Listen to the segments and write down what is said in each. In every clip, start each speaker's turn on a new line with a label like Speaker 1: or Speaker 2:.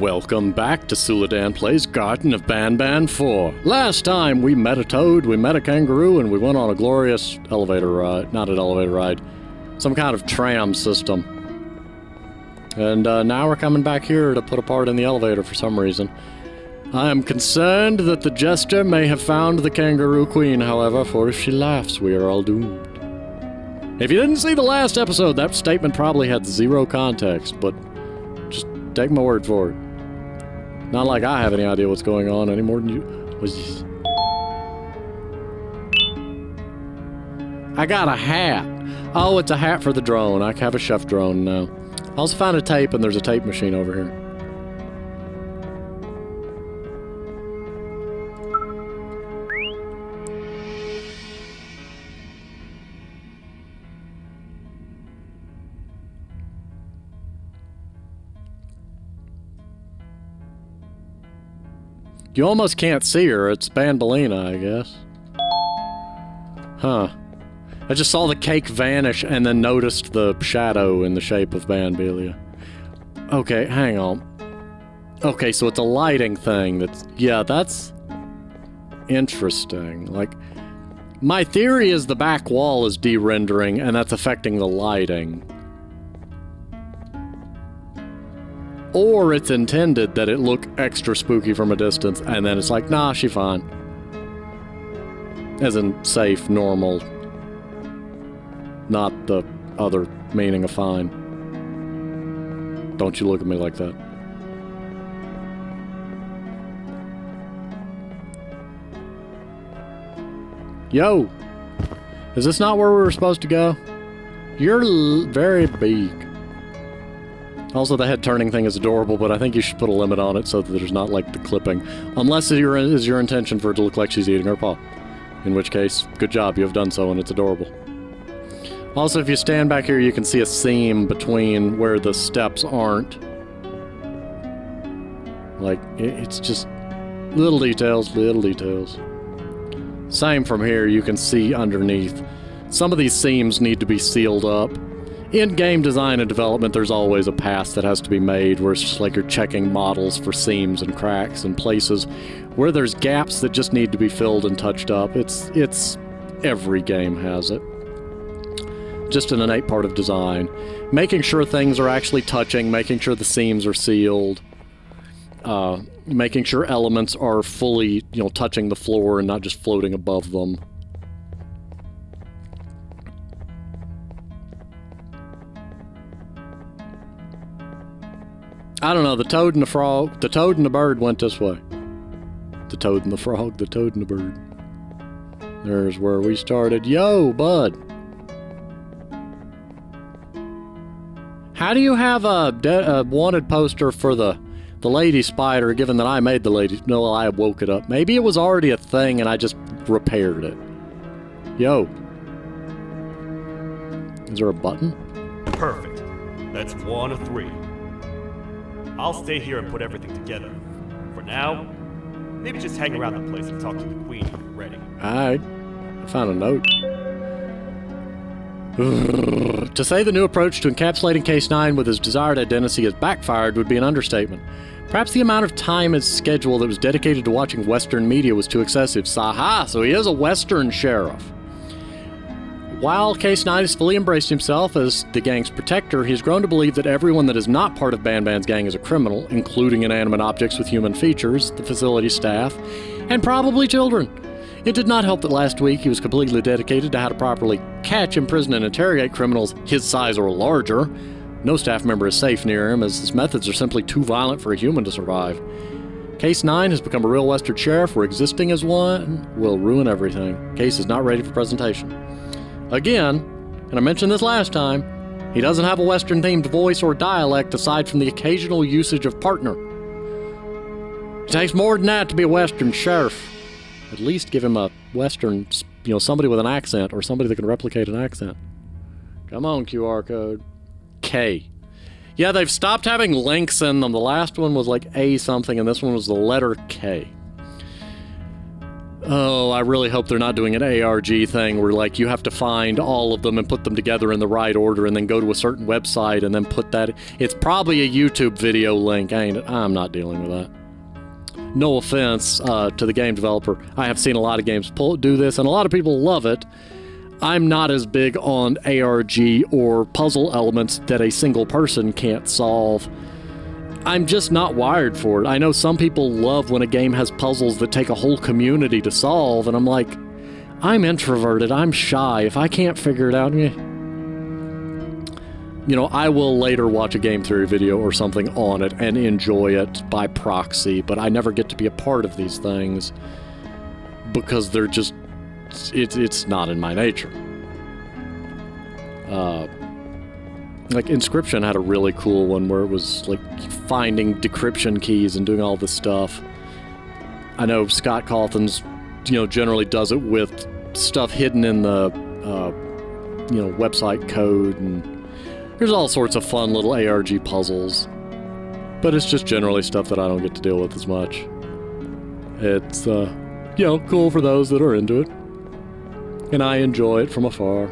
Speaker 1: Welcome back to Suladan Plays Garten of Banban 4. Last time we met a toad, we met a kangaroo, and we went on a glorious elevator ride. Not an elevator ride. Some kind of tram system. And now we're coming back here to put a part in the elevator for some reason. I am concerned that the jester may have found the kangaroo queen, however, for if she laughs, we are all doomed. If you didn't see the last episode, that statement probably had zero context, but just take my word for it. Not like I have any idea what's going on any more than you. I got a hat. Oh, it's a hat for the drone. I have a chef drone now. I also found a tape, and there's a tape machine over here. You almost can't see her. It's Banbalina, I guess. Huh. I just saw the cake vanish and then noticed the shadow in the shape of Banbelia. Okay, hang on. Okay, so it's a lighting thing that's... Yeah, that's... interesting. Like, my theory is the back wall is de-rendering and that's affecting the lighting. Or it's intended that it look extra spooky from a distance, and then it's like, nah, she fine. As in, safe, normal. Not the other meaning of fine. Don't you look at me like that. Yo! Is this not where we were supposed to go? You're very big. Also, the head turning thing is adorable, but I think you should put a limit on it so that there's not, like, the clipping. Unless it is your intention for it to look like she's eating her paw. In which case, good job, you have done so, and it's adorable. Also, if you stand back here, you can see a seam between where the steps aren't. Like, it's just little details, little details. Same from here, you can see underneath. Some of these seams need to be sealed up. In game design and development, there's always a pass that has to be made where it's just like you're checking models for seams and cracks and places where there's gaps that just need to be filled and touched up. It's every game has it. Just an innate part of design. Making sure things are actually touching, making sure the seams are sealed, making sure elements are fully, you know, touching the floor and not just floating above them. I don't know, the toad and the frog, the toad and the bird went this way. The toad and the frog, the toad and the bird. There's where we started. Yo, bud! How do you have a wanted poster for the lady spider, given that I made the lady... No, I woke it up. Maybe it was already a thing and I just repaired it. Yo. Is there a button?
Speaker 2: Perfect. That's 1 of 3. I'll stay here and put everything together. For now, maybe just hang around the place and talk to the queen when you're ready.
Speaker 1: Alright. I found a note. To say the new approach to encapsulating Case 9 with his desired identity has backfired would be an understatement. Perhaps the amount of time in his schedule that was dedicated to watching Western media was too excessive. Saha! So he is a Western sheriff. While Case 9 has fully embraced himself as the gang's protector, he has grown to believe that everyone that is not part of Banban's gang is a criminal, including inanimate objects with human features, the facility staff, and probably children. It did not help that last week he was completely dedicated to how to properly catch, imprison, and interrogate criminals his size or larger. No staff member is safe near him, as his methods are simply too violent for a human to survive. Case 9 has become a real Western sheriff, where existing as one will ruin everything. Case is not ready for presentation. Again, and I mentioned this last time, he doesn't have a Western-themed voice or dialect aside from the occasional usage of partner. It takes more than that to be a Western sheriff. At least give him a Western, you know, somebody with an accent or somebody that can replicate an accent. Come on, QR code. K. Yeah, they've stopped having links in them. The last one was like A something, and this one was the letter K. Oh, I really hope they're not doing an ARG thing where, like, you have to find all of them and put them together in the right order and then go to a certain website and then put that... It's probably a YouTube video link, ain't it? I'm not dealing with that. No offense to the game developer. I have seen a lot of games do this, and a lot of people love it. I'm not as big on ARG or puzzle elements that a single person can't solve. I'm just not wired for it. I know some people love when a game has puzzles that take a whole community to solve, and I'm like, I'm introverted, I'm shy. If I can't figure it out, You know, I will later watch a game theory video or something on it and enjoy it by proxy, but I never get to be a part of these things because they're just... It's not in my nature. Like, Inscription had a really cool one where it was, like, finding decryption keys and doing all this stuff. I know Scott Cawthon's, generally does it with stuff hidden in the, website code, and there's all sorts of fun little ARG puzzles. But it's just generally stuff that I don't get to deal with as much. It's, cool for those that are into it. And I enjoy it from afar.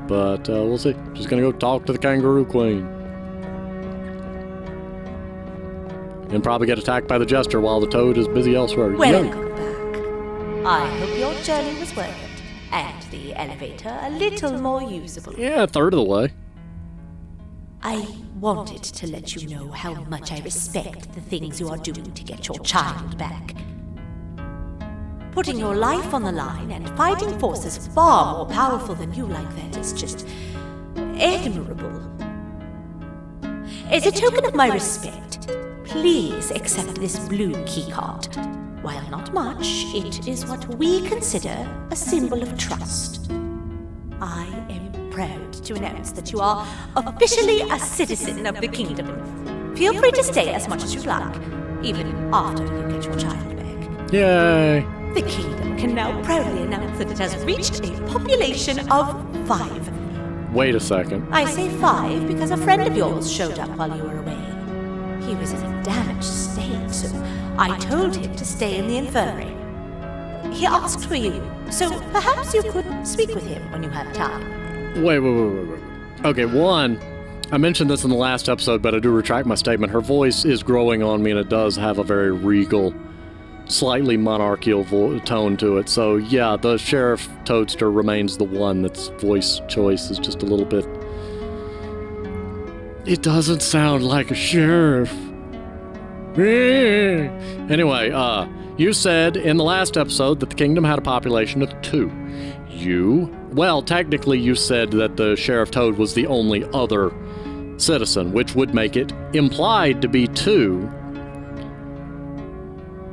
Speaker 1: But we'll see. Just gonna go talk to the Kangaroo Queen. And probably get attacked by the Jester while the Toad is busy elsewhere.
Speaker 3: Welcome back. I hope your journey was worth it, and the elevator a little more usable.
Speaker 1: Yeah, a third of the way.
Speaker 3: I wanted to let you know how much I respect the things you are doing to get your child back. Putting your life on the line and fighting forces far more powerful than you like that is just admirable. As a token of my respect, please accept this blue keycard. While not much, it is what we consider a symbol of trust. I am proud to announce that you are officially a citizen of the kingdom. Feel free to stay as much as you like, even after you get your child back.
Speaker 1: Yay!
Speaker 3: The kingdom can now proudly announce that it has reached a population of 5.
Speaker 1: Wait a second.
Speaker 3: I say 5 because a friend of yours showed up while you were away. He was in a damaged state, so I told him to stay in the infirmary. He asked for you, so perhaps you could speak with him when you have time.
Speaker 1: Wait. Okay, one, I mentioned this in the last episode, but I do retract my statement. Her voice is growing on me, and it does have a very regal, slightly monarchical tone to it. So, yeah, the Sheriff Toadster remains the one that's voice choice is just a little bit... It doesn't sound like a sheriff. Anyway, you said in the last episode that the kingdom had a population of 2. Well, technically you said that the Sheriff Toad was the only other citizen, which would make it implied to be 2.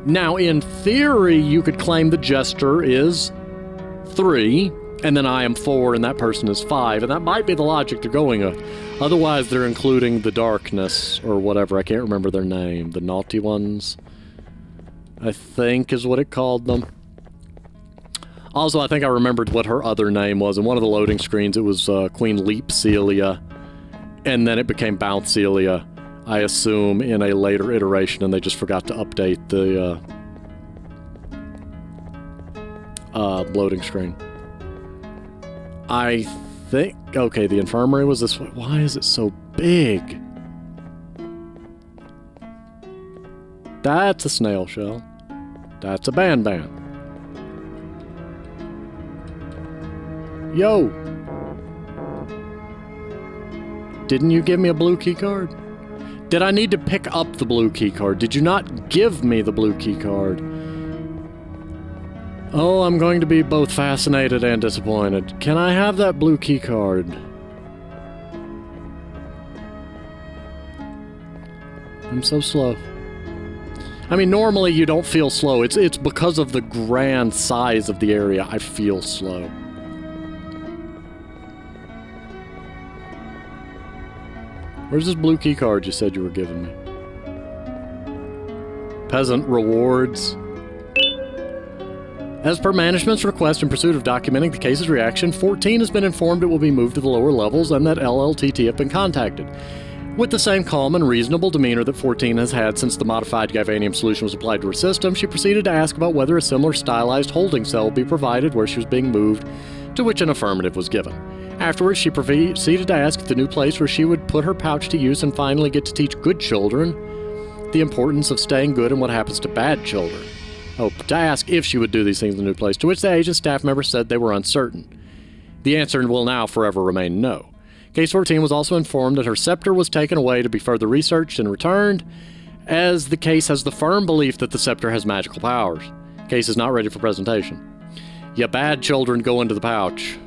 Speaker 1: Now, in theory, you could claim the Jester is 3, and then I am 4, and that person is 5, and that might be the logic they're going with. Otherwise, they're including the Darkness, or whatever, I can't remember their name. The Naughty Ones, I think is what it called them. Also, I think I remembered what her other name was. In one of the loading screens, it was Queen Leap Celia, and then it became Bounce Celia, I assume, in a later iteration, and they just forgot to update the loading screen. I think... Okay, the infirmary was this way. Why is it so big? That's a snail shell. That's a Banban. Yo! Didn't you give me a blue key card? Did I need to pick up the blue key card? Did you not give me the blue key card? Oh, I'm going to be both fascinated and disappointed. Can I have that blue key card? I'm so slow. I mean, normally you don't feel slow. It's because of the grand size of the area I feel slow. Where's this blue key card you said you were giving me? Peasant rewards. As per management's request in pursuit of documenting the case's reaction, 14 has been informed it will be moved to the lower levels and that LLTT have been contacted. With the same calm and reasonable demeanor that 14 has had since the modified Galvanium solution was applied to her system, she proceeded to ask about whether a similar stylized holding cell would be provided where she was being moved, to which an affirmative was given. Afterwards, she proceeded to ask the new place where she would put her pouch to use and finally get to teach good children the importance of staying good and what happens to bad children. Oh, to ask if she would do these things in the new place, to which the agent staff member said they were uncertain. The answer will now forever remain no. Case 14 was also informed that her scepter was taken away to be further researched and returned, as the case has the firm belief that the scepter has magical powers. Case is not ready for presentation. Ya bad children go into the pouch.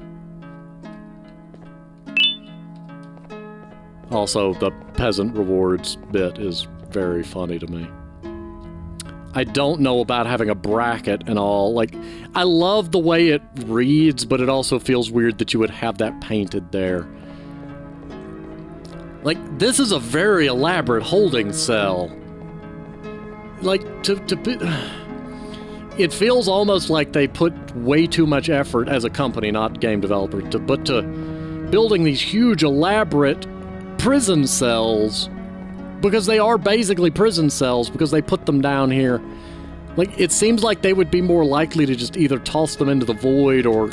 Speaker 1: Also, the peasant rewards bit is very funny to me. I don't know about having a bracket and all. Like, I love the way it reads, but it also feels weird that you would have that painted there. Like, this is a very elaborate holding cell. Like, it feels almost like they put way too much effort as a company, not game developer, to building these huge, elaborate prison cells, because they are basically prison cells, because they put them down here. Like, it seems like they would be more likely to just either toss them into the void or,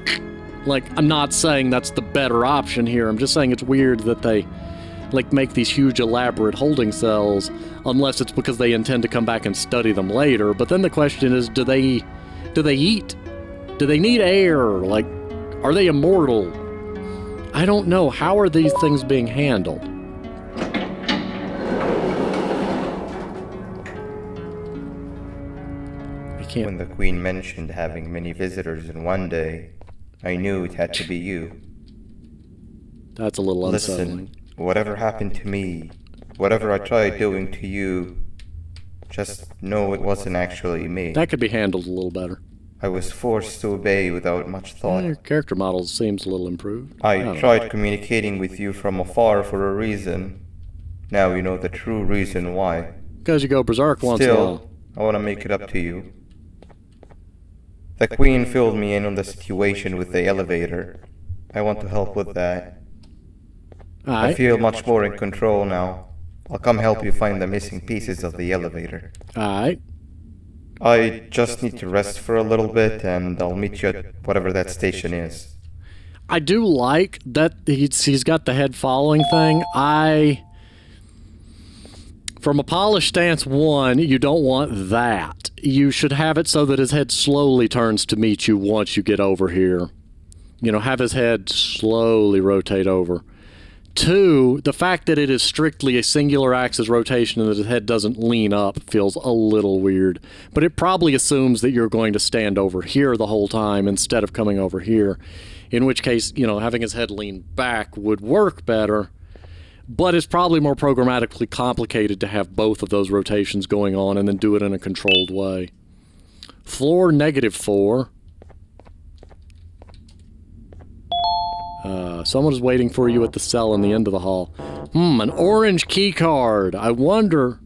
Speaker 1: like, I'm not saying that's the better option here, I'm just saying it's weird that they, like, make these huge elaborate holding cells, unless it's because they intend to come back and study them later. But then the question is, do they eat? Do they need air? Like, are they immortal? I don't know. How are these things being handled? I can't.
Speaker 4: When the Queen mentioned having many visitors in one day, I knew it had to be you.
Speaker 1: That's a little unsettling.
Speaker 4: Listen. Whatever happened to me, whatever I tried doing to you, just know it wasn't actually me.
Speaker 1: That could be handled a little better.
Speaker 4: I was forced to obey without much thought.
Speaker 1: Your character model seems a little improved.
Speaker 4: I tried communicating with you from afar for a reason. Now you know the true reason why.
Speaker 1: Because you go berserk once in a while.
Speaker 4: Still, I want to make it up to you. The Queen filled me in on the situation with the elevator. I want to help with that. I feel much more in control now. I'll come help you find the missing pieces of the elevator.
Speaker 1: Alright.
Speaker 4: I just need to rest for a little bit, and I'll meet you at whatever that station is.
Speaker 1: I do like that he's got the head following thing. From a polished stance 1, you don't want that. You should have it so that his head slowly turns to meet you once you get over here. You know, have his head slowly rotate over. 2, the fact that it is strictly a singular axis rotation and that his head doesn't lean up feels a little weird. But it probably assumes that you're going to stand over here the whole time instead of coming over here. In which case, you know, having his head lean back would work better. But it's probably more programmatically complicated to have both of those rotations going on and then do it in a controlled way. Floor -4. Someone is waiting for you at the cell in the end of the hall. An orange key card. I wonder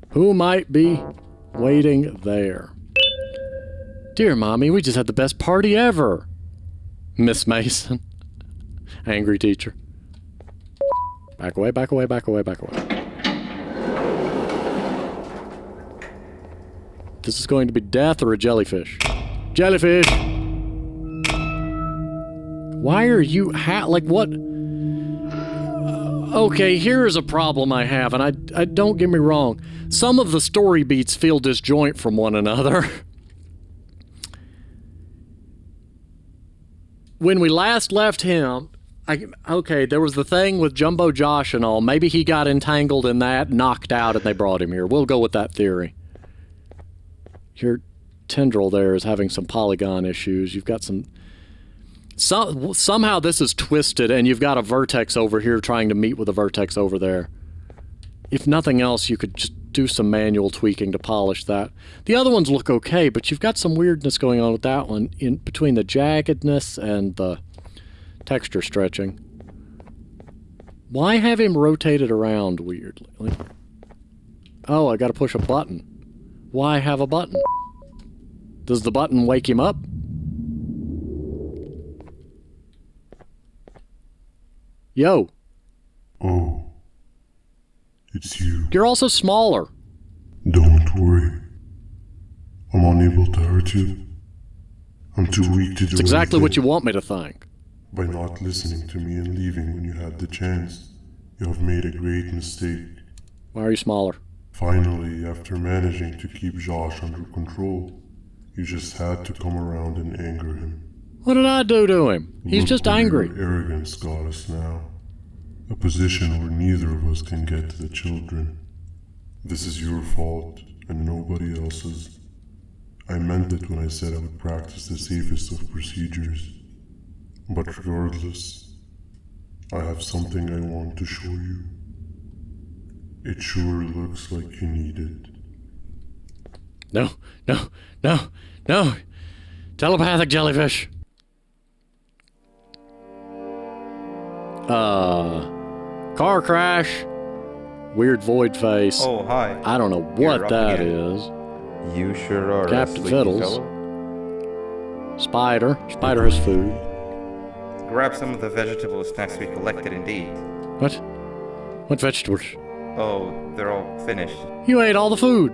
Speaker 1: who might be waiting there. Dear Mommy, we just had the best party ever. Miss Mason. Angry teacher. Back away, back away, back away, back away. This is going to be death or a jellyfish. Jellyfish! Why are you like what? Okay, here's a problem I have, and I don't get me wrong. Some of the story beats feel disjoint from one another. When we last left him, okay, there was the thing with Jumbo Josh and all. Maybe he got entangled in that, knocked out, and they brought him here. We'll go with that theory. Your tendril there is having some polygon issues. You've got somehow this is twisted, and you've got a vertex over here trying to meet with a vertex over there. If nothing else, you could just do some manual tweaking to polish that. The other ones look okay, but you've got some weirdness going on with that one in between the jaggedness and the texture stretching. Why have him rotated around weirdly? Like, oh, I gotta push a button. Why have a button? Does the button wake him up? Yo.
Speaker 5: Oh. It's you.
Speaker 1: You're also smaller.
Speaker 5: Don't worry. I'm unable to hurt you. I'm too weak to do
Speaker 1: It's exactly what you
Speaker 5: anything.
Speaker 1: want me to think.
Speaker 5: By not listening to me and leaving when you had the chance, you have made a great mistake.
Speaker 1: Why are you smaller?
Speaker 5: Finally, after managing to keep Josh under control, you just had to come around and anger him.
Speaker 1: What did I do to him? He's
Speaker 5: Look
Speaker 1: just
Speaker 5: where
Speaker 1: angry.
Speaker 5: your arrogance got us now. A position where neither of us can get to the children. This is your fault, and nobody else's. I meant it when I said I would practice the safest of procedures. But regardless, I have something I want to show you. It sure looks like you need it.
Speaker 1: No, no, no, no. Telepathic jellyfish. Car crash. Weird void face.
Speaker 4: Oh, hi.
Speaker 1: I don't know
Speaker 4: You're
Speaker 1: what
Speaker 4: up
Speaker 1: that
Speaker 4: again.
Speaker 1: is.
Speaker 4: You sure are
Speaker 1: Captain
Speaker 4: a sleepy
Speaker 1: Fiddles.
Speaker 4: fellow.
Speaker 1: Spider. Spider has food.
Speaker 4: Grab some of the vegetable snacks we collected indeed.
Speaker 1: What? What vegetables?
Speaker 4: Oh, they're all finished.
Speaker 1: You ate all the food.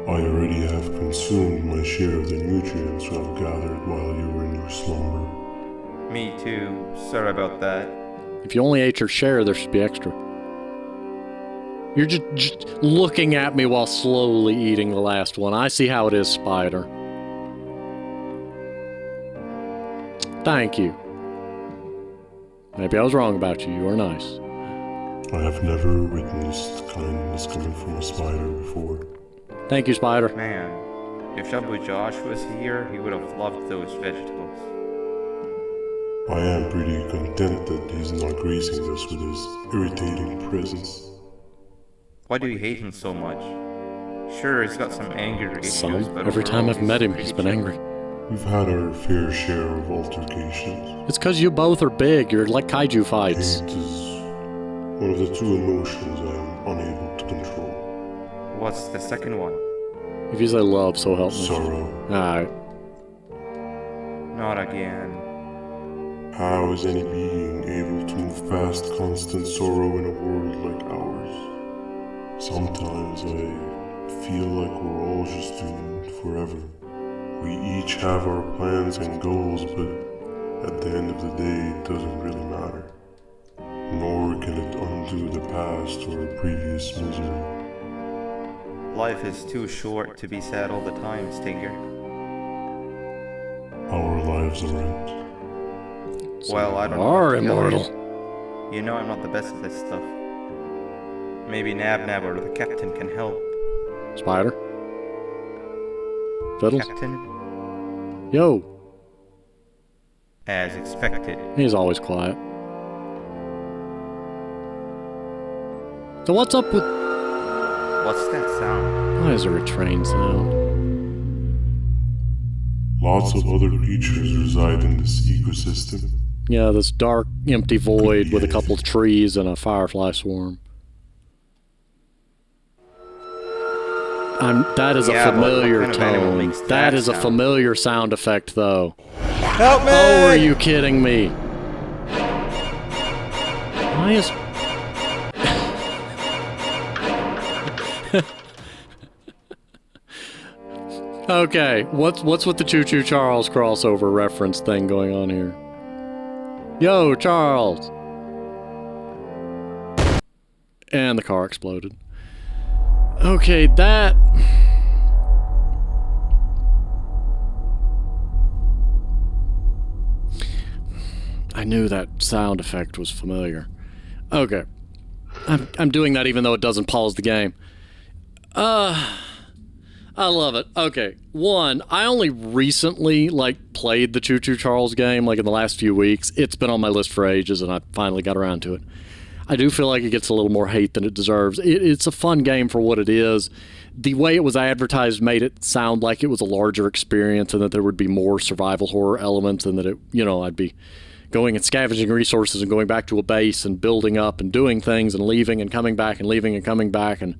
Speaker 5: I already have consumed my share of the nutrients you have gathered while you were in your slumber.
Speaker 4: Me too. Sorry about that.
Speaker 1: If you only ate your share, there should be extra. You're just looking at me while slowly eating the last one. I see how it is, Spider. Thank you. Maybe I was wrong about you. You are nice.
Speaker 5: I have never witnessed kindness coming from a spider before.
Speaker 1: Thank you, Spider.
Speaker 4: Man, if Shabu Josh was here, he would have loved those vegetables.
Speaker 5: I am pretty content that he's not gracing us with his irritating presence.
Speaker 4: Why do you hate him so much? Sure, he's got some anger issues,
Speaker 1: Some.
Speaker 4: but
Speaker 1: Every time
Speaker 4: overall,
Speaker 1: I've met him,
Speaker 4: pretty
Speaker 1: he's been
Speaker 4: chill.
Speaker 1: angry.
Speaker 5: We've had our fair share of altercations.
Speaker 1: It's because you both are big. You're like kaiju fights.
Speaker 5: Hate is one of the two emotions I am unable to control.
Speaker 4: What's the second one?
Speaker 1: If you say love, so help me.
Speaker 5: Sorrow.
Speaker 1: Alright.
Speaker 4: Not again.
Speaker 5: How is any being able to move past constant sorrow in a world like ours? Sometimes I feel like we're all just doomed forever. We each have our plans and goals, but at the end of the day, it doesn't really matter. Nor can it undo the past or previous misery.
Speaker 4: Life is too short to be sad all the time, Stinger.
Speaker 5: Our lives aren't.
Speaker 4: Well, I don't know.
Speaker 1: Are
Speaker 4: what to tell you.
Speaker 1: immortal.
Speaker 4: You know I'm not the best at this stuff. Maybe Nab or the captain can help.
Speaker 1: Spider? Fiddles?
Speaker 4: Captain?
Speaker 1: Yo.
Speaker 4: As expected.
Speaker 1: He's always quiet. So what's up with...
Speaker 4: What's that sound?
Speaker 1: Why is there a train sound?
Speaker 5: Lots of other creatures reside in this ecosystem.
Speaker 1: Yeah, this dark, empty void with a couple of trees and a firefly swarm. That is
Speaker 4: Yeah,
Speaker 1: a
Speaker 4: but what
Speaker 1: familiar
Speaker 4: kind of animal
Speaker 1: tone.
Speaker 4: makes
Speaker 1: That
Speaker 4: that
Speaker 1: is a
Speaker 4: sound?
Speaker 1: familiar sound effect, though.
Speaker 4: Help me!
Speaker 1: Oh, are you kidding me? Why is... Okay, what's with the Choo Choo Charles crossover reference thing going on here? Yo, Charles! And the car exploded. Okay, that... I knew that sound effect was familiar. Okay. I'm doing that even though it doesn't pause the game. I love it. Okay, one, I only recently, played the Choo Choo Charles game, in the last few weeks. It's been on my list for ages, and I finally got around to it. I do feel like it gets a little more hate than it deserves. It's a fun game for what it is. The way it was advertised made it sound like it was a larger experience and that there would be more survival horror elements and that I'd be going and scavenging resources and going back to a base and building up and doing things and leaving and coming back and leaving and coming back. And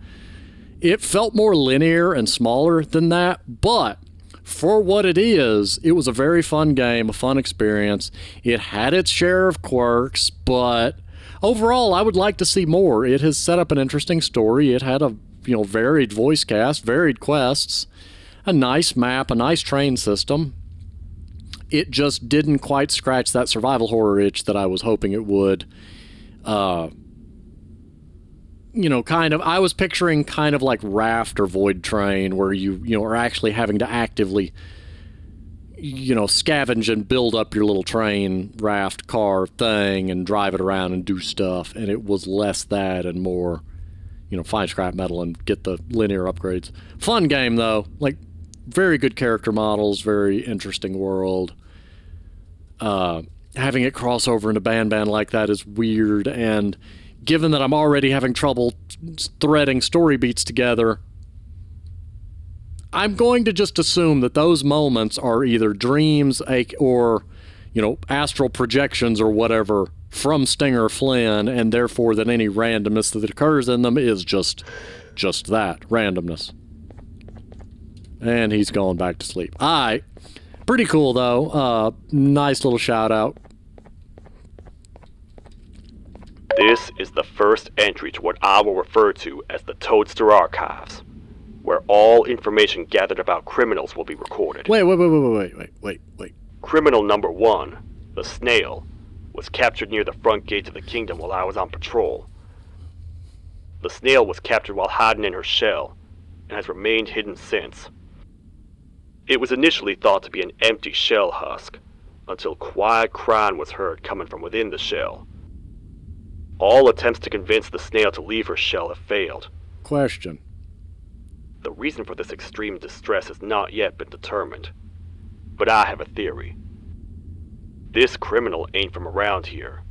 Speaker 1: it felt more linear and smaller than that, but for what it is, it was a very fun game, a fun experience. It had its share of quirks, but overall, I would like to see more. It has set up an interesting story. It had a varied voice cast, varied quests, a nice map, a nice train system. It just didn't quite scratch that survival horror itch that I was hoping it would. I was picturing kind of like Raft or Void Train, where you are actually having to actively scavenge and build up your little train, raft, car thing and drive it around and do stuff. And it was less that and more, find scrap metal and get the linear upgrades. Fun game, though. Like, very good character models, very interesting world. Having it cross over into Banban like that is weird, and given that I'm already having trouble threading story beats together, I'm going to just assume that those moments are either dreams or, astral projections or whatever from Stinger Flynn, and therefore that any randomness that occurs in them is just that, randomness. And he's going back to sleep. All right. Pretty cool, though. Nice little shout-out.
Speaker 2: This is the first entry to what I will refer to as the Toadster Archives, where all information gathered about criminals will be recorded.
Speaker 1: Wait.
Speaker 2: Criminal number 1, the Snail, was captured near the front gate of the kingdom while I was on patrol. The Snail was captured while hiding in her shell, and has remained hidden since. It was initially thought to be an empty shell husk, until quiet crying was heard coming from within the shell. All attempts to convince the Snail to leave her shell have failed.
Speaker 1: Question.
Speaker 2: The reason for this extreme distress has not yet been determined, but I have a theory. This criminal ain't from around here,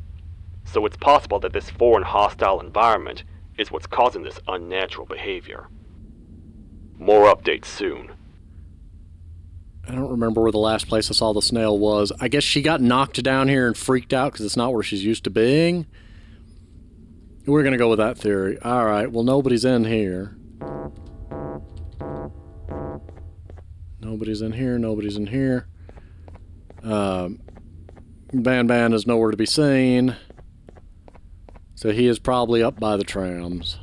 Speaker 2: so it's possible that this foreign hostile environment is what's causing this unnatural behavior. More updates soon.
Speaker 1: I don't remember where the last place I saw the Snail was. I guess she got knocked down here and freaked out because it's not where she's used to being. We're going to go with that theory. All right, well, nobody's in here. Nobody's in here. Banban is nowhere to be seen. So he is probably up by the trams.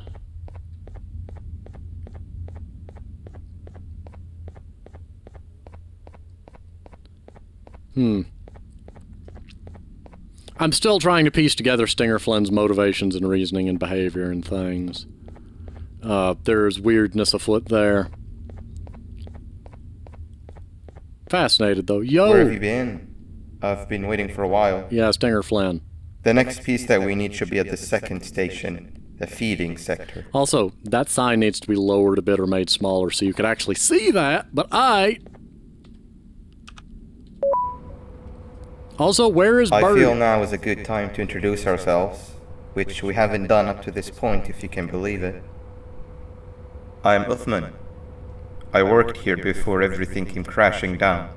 Speaker 1: I'm still trying to piece together Stinger Flynn's motivations and reasoning and behavior and things. There's weirdness afoot there. Fascinated, though. Yo!
Speaker 4: Where have you been? I've been waiting for a while.
Speaker 1: Yeah, Stinger Flynn.
Speaker 4: The next piece that we need should be at the second station, the feeding sector.
Speaker 1: Also, that sign needs to be lowered a bit or made smaller so you could actually see that, but Also, where is Bird?
Speaker 4: I feel now is a good time to introduce ourselves, which we haven't done up to this point, if you can believe it. I'm Uthman. I worked here before everything came crashing down,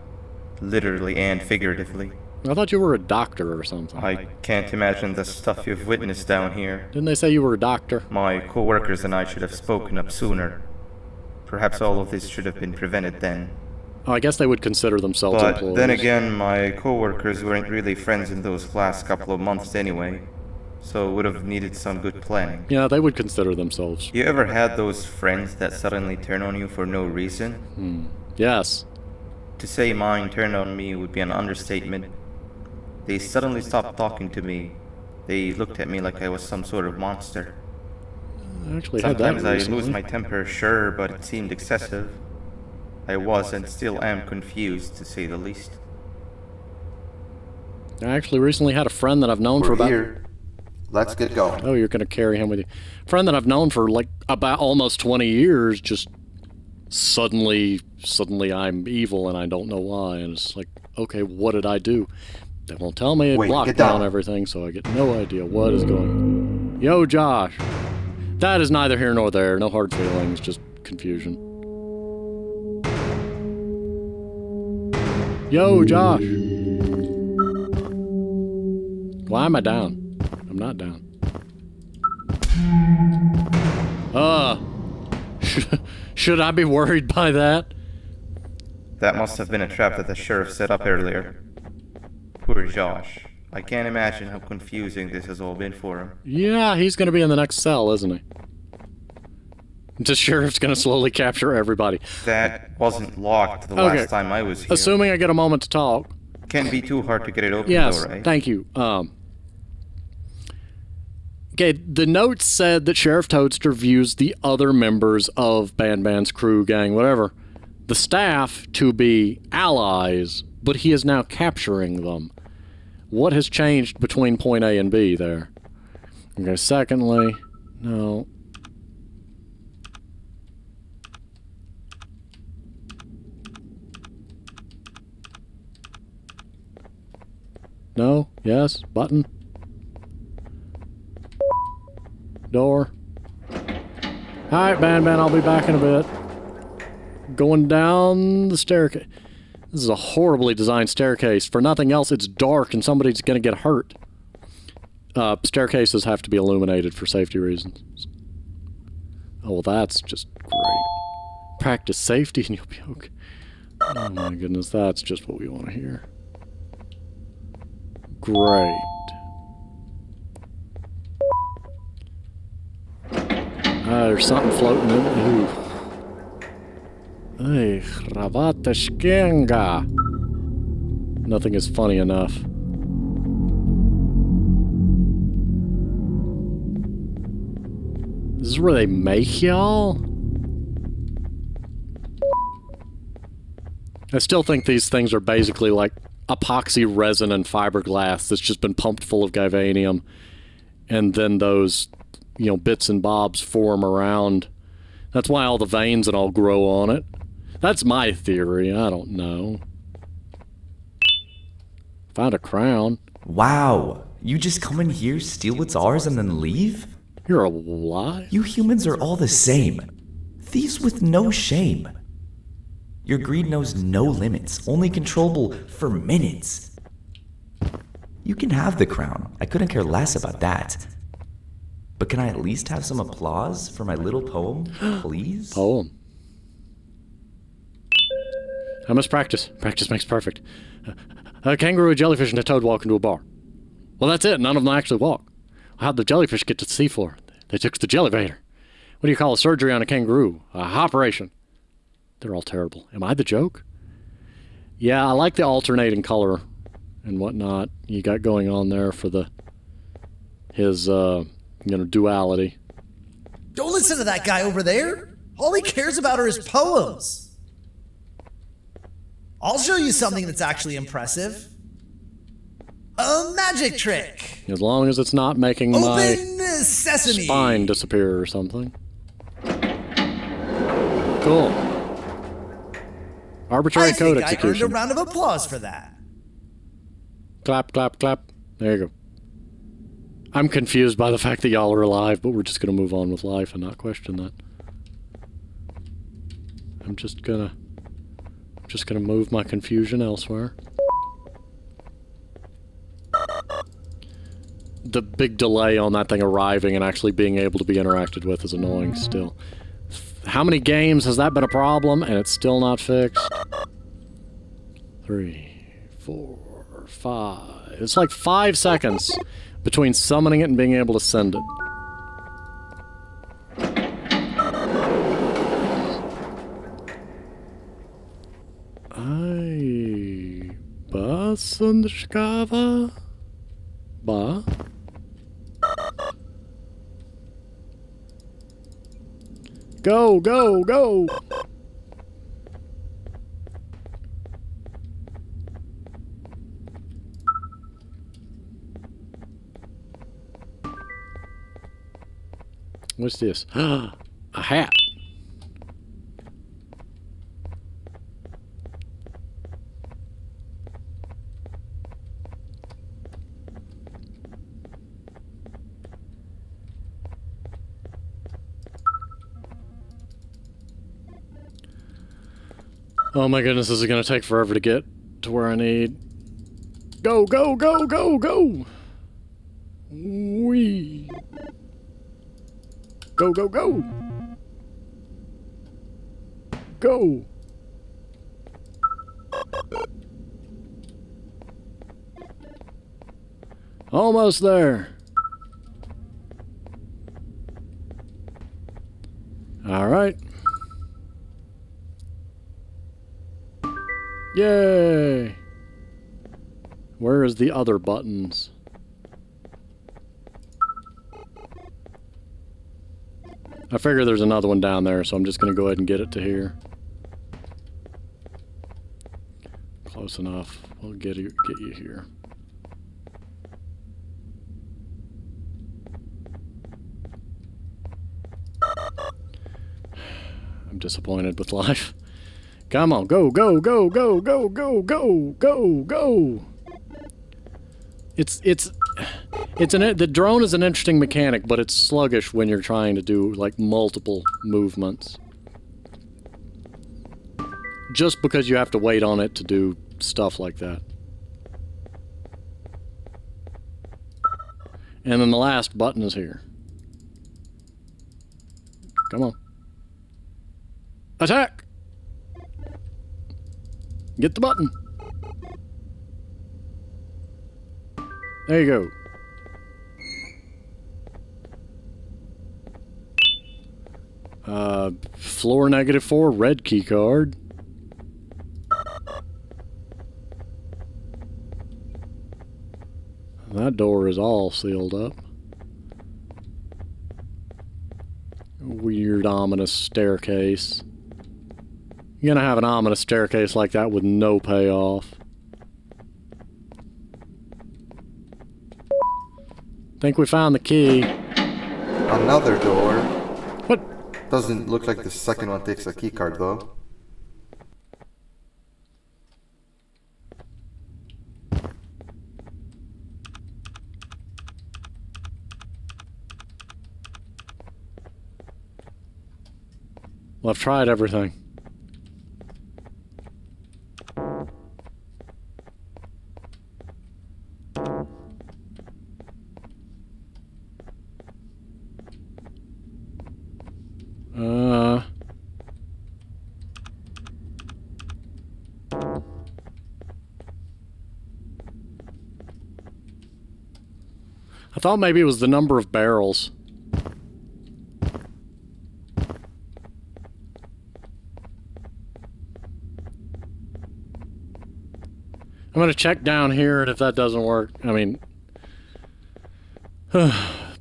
Speaker 4: literally and figuratively.
Speaker 1: I thought you were a doctor or something.
Speaker 4: I can't imagine the stuff you've witnessed down here.
Speaker 1: Didn't they say you were a doctor?
Speaker 4: My co-workers and I should have spoken up sooner. Perhaps all of this should have been prevented then.
Speaker 1: Oh, I guess they would consider themselves employees.
Speaker 4: But then again, my co-workers weren't really friends in those last couple of months anyway, so would have needed some good planning.
Speaker 1: Yeah, they would consider themselves.
Speaker 4: You ever had those friends that suddenly turn on you for no reason?
Speaker 1: Yes.
Speaker 4: To say mine turned on me would be an understatement. They suddenly stopped talking to me. They looked at me like I was some sort of monster.
Speaker 1: I actually had that
Speaker 4: Sometimes I
Speaker 1: recently.
Speaker 4: lose my temper, sure, but it seemed excessive. I was and still am confused, to say the least.
Speaker 1: I actually recently had a friend that I've known for about...
Speaker 6: Here. Let's get going.
Speaker 1: Oh, you're going to carry him with you. Friend that I've known for like about almost 20 years, just suddenly I'm evil and I don't know why. And it's like, okay, what did I do? They won't tell me. It
Speaker 6: Wait,
Speaker 1: blocked
Speaker 6: get
Speaker 1: down
Speaker 6: down.
Speaker 1: everything, so I get no idea what is going on. Yo, Josh. That is neither here nor there. No hard feelings, just confusion. Yo, Josh. Why am I down? I'm not down. Should I be worried by that?
Speaker 4: That must have been a trap that the sheriff set up earlier. Poor Josh. I can't imagine how confusing this has all been for him.
Speaker 1: Yeah, he's gonna be in the next cell, isn't he? The sheriff's gonna slowly capture everybody.
Speaker 4: That wasn't locked the last time I was here.
Speaker 1: Assuming I get a moment to talk.
Speaker 4: Can't be too hard to get it open
Speaker 1: yes,
Speaker 4: though, right?
Speaker 1: Thank you. Okay, the note said that Sheriff Toadster views the other members of Banban's crew, gang, whatever, the staff to be allies, but he is now capturing them. What has changed between point A and B there? Okay, secondly, no. No? Yes? Button? Door? Alright, Banban, I'll be back in a bit. Going down the staircase. This is a horribly designed staircase. For nothing else, it's dark and somebody's gonna get hurt. Staircases have to be illuminated for safety reasons. Oh, well, that's just great. Practice safety and you'll be okay. Oh my goodness, that's just what we want to hear. Great. There's something floating in. Ooh. Hey, Ravatashkenga. Nothing is funny enough. This is where they make y'all? I still think these things are basically like epoxy resin and fiberglass that's just been pumped full of galvanium, and then those, you know, bits and bobs form around. That's why all the veins and all grow on it. That's my theory. I don't know. Found a crown.
Speaker 7: Wow. You just come in here, steal what's ours, and then leave?
Speaker 1: You're alive?
Speaker 7: You humans are all the same. Thieves with no shame. Your greed knows no limits, only controllable for minutes. You can have the crown. I couldn't care less about that. But can I at least have some applause for my little poem, please?
Speaker 1: Poem. I must practice. Practice makes perfect. A kangaroo, a jellyfish, and a toad walk into a bar. Well, that's it. None of them actually walk. How'd the jellyfish get to the seafloor? They took the jellyvator. What do you call a surgery on a kangaroo? A operation. They're all terrible. Am I the joke? Yeah, I like the alternating color and whatnot you got going on there for his duality.
Speaker 8: Don't listen to that guy over there. All he cares about are his poems. I'll show you something that's actually impressive. A magic trick.
Speaker 1: As long as it's not making my
Speaker 8: sesame.
Speaker 1: Spine disappear or something. Cool. Arbitrary code execution.
Speaker 8: I earned a round of applause for that.
Speaker 1: Clap, clap, clap. There you go. I'm confused by the fact that y'all are alive, but we're just gonna move on with life and not question that. I'm just gonna move my confusion elsewhere. The big delay on that thing arriving and actually being able to be interacted with is annoying still. How many games has that been a problem and it's still not fixed? 3, 4, 5. It's like 5 seconds between summoning it and being able to send it. Basundskava? Ba? Go, go, go! What's this? A hat. Oh my goodness, this is gonna take forever to get to where I need. Go, go, go, go, go! Wee. Go, go, go! Go! Almost there. All right. Yay! Where is the other buttons? I figure there's another one down there, so I'm just gonna go ahead and get it to here. Close enough. We'll get you here. I'm disappointed with life. Come on, go, go, go, go, go, go, go, go, go. The drone is an interesting mechanic, but it's sluggish when you're trying to do like multiple movements. Just because you have to wait on it to do stuff like that. And then the last button is here. Come on. Attack! Get the button. There you go. Floor -4, red key card. That door is all sealed up. Weird, ominous staircase. You're gonna have an ominous staircase like that with no payoff. Think we found the key.
Speaker 6: Another door.
Speaker 1: What?
Speaker 6: Doesn't look like the second one takes a keycard though.
Speaker 1: Well, I've tried everything. I thought maybe it was the number of barrels. I'm gonna check down here, and if that doesn't work, I mean,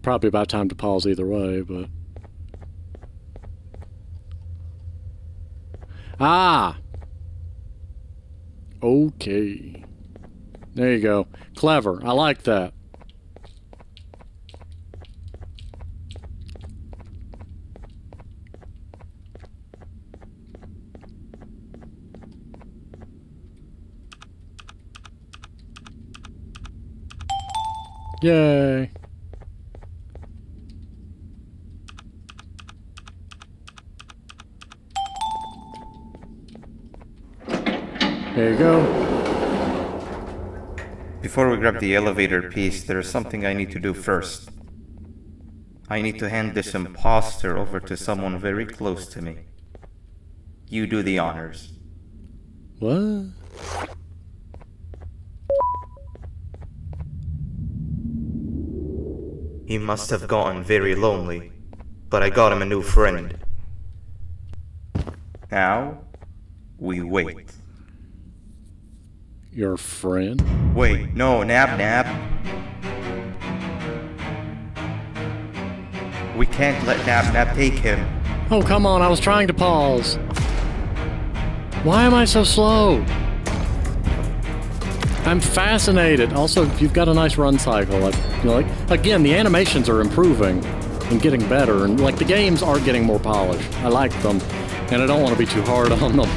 Speaker 1: probably about time to pause either way, but... Ah! Okay. There you go. Clever. I like that. Yay. There you go.
Speaker 4: Before we grab the elevator piece, there's something I need to do first. I need to hand this imposter over to someone very close to me. You do the honors.
Speaker 1: What?
Speaker 4: He must have gotten very lonely, but I got him a new friend. Now, we wait.
Speaker 1: Your friend?
Speaker 4: Wait, no, Nab. We can't let Nab take him.
Speaker 1: Oh, come on, I was trying to pause. Why am I so slow? I'm fascinated. Also, you've got a nice run cycle. Like, again, the animations are improving and getting better, and like the games are getting more polished. I like them, and I don't want to be too hard on them.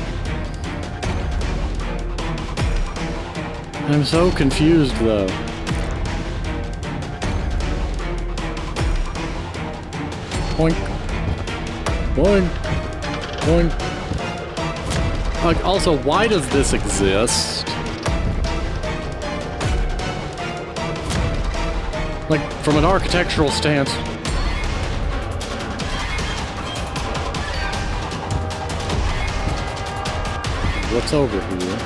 Speaker 1: I'm so confused, though. Boink. Boink. Boink. Like, also, why does this exist? Like, from an architectural stance. What's over here?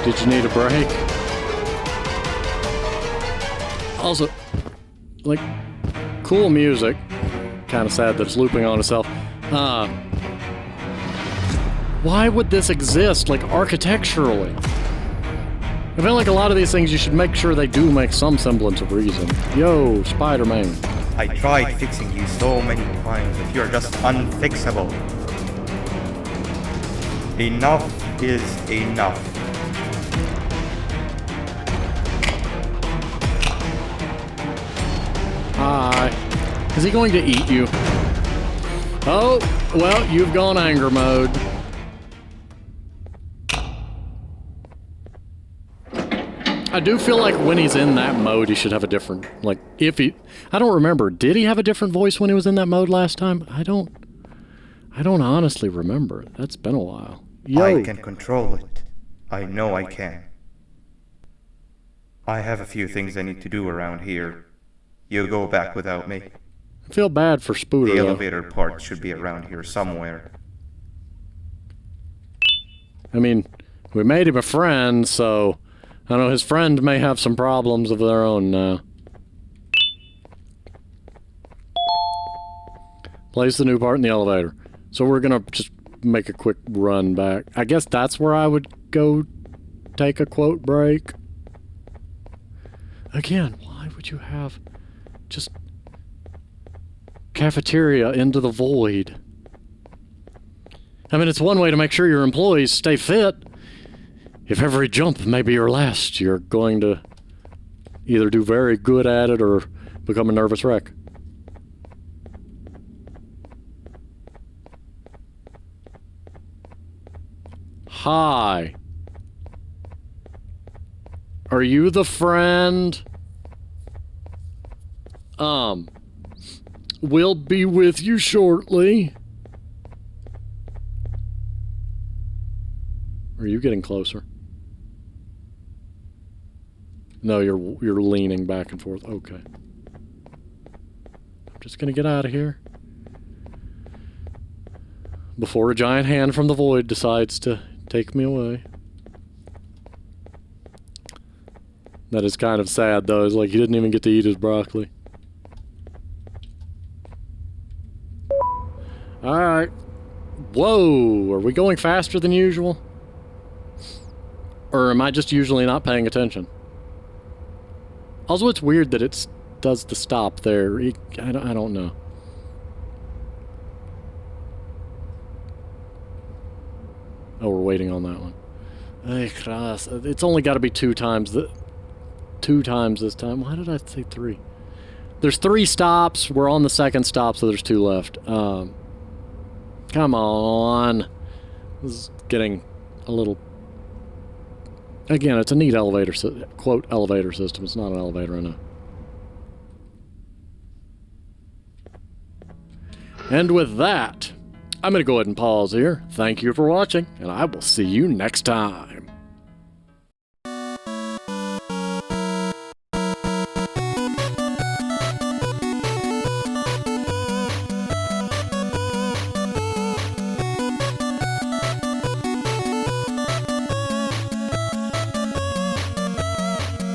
Speaker 1: Did you need a break? Also, like, cool music. Kind of sad that it's looping on itself. Why would this exist, like, architecturally? I feel like a lot of these things you should make sure they do make some semblance of reason. Yo, Spider-Man.
Speaker 4: I tried fixing you so many times, but you're just unfixable. Enough is enough.
Speaker 1: Hi. Is he going to eat you? Oh, well, you've gone anger mode. I do feel like when he's in that mode, he should have a different, like, if he... I don't remember. Did he have a different voice when he was in that mode last time? I don't honestly remember. That's been a while. Yo.
Speaker 4: I can control it. I know I can. I have a few things I need to do around here. You go back without me.
Speaker 1: I feel bad for Spooter,
Speaker 4: The
Speaker 1: though.
Speaker 4: elevator part should be around here somewhere.
Speaker 1: I mean, we made him a friend, so... I know his friend may have some problems of their own now. Place the new part in the elevator. So we're gonna just make a quick run back. I guess that's where I would go take a quote break. Again, why would you have just cafeteria into the void? I mean, it's one way to make sure your employees stay fit. If every jump may be your last, you're going to either do very good at it or become a nervous wreck. Hi. Are you the friend? We'll be with you shortly. Are you getting closer? No, you're leaning back and forth. Okay. I'm just gonna get out of here before a giant hand from the void decides to take me away. That is kind of sad, though. It's like he didn't even get to eat his broccoli. Alright. Whoa! Are we going faster than usual? Or am I just usually not paying attention? Also, it's weird that it does the stop there. I don't know. Oh, we're waiting on that one. Ay, krass. It's only got to be 2 times. 2 times this time. Why did I say 3? There's 3 stops. We're on the 2nd stop, so there's 2 left. Come on. This is getting a little... Again, it's a neat elevator, quote, elevator system. It's not an elevator, I know. And with that, I'm going to go ahead and pause here. Thank you for watching, and I will see you next time.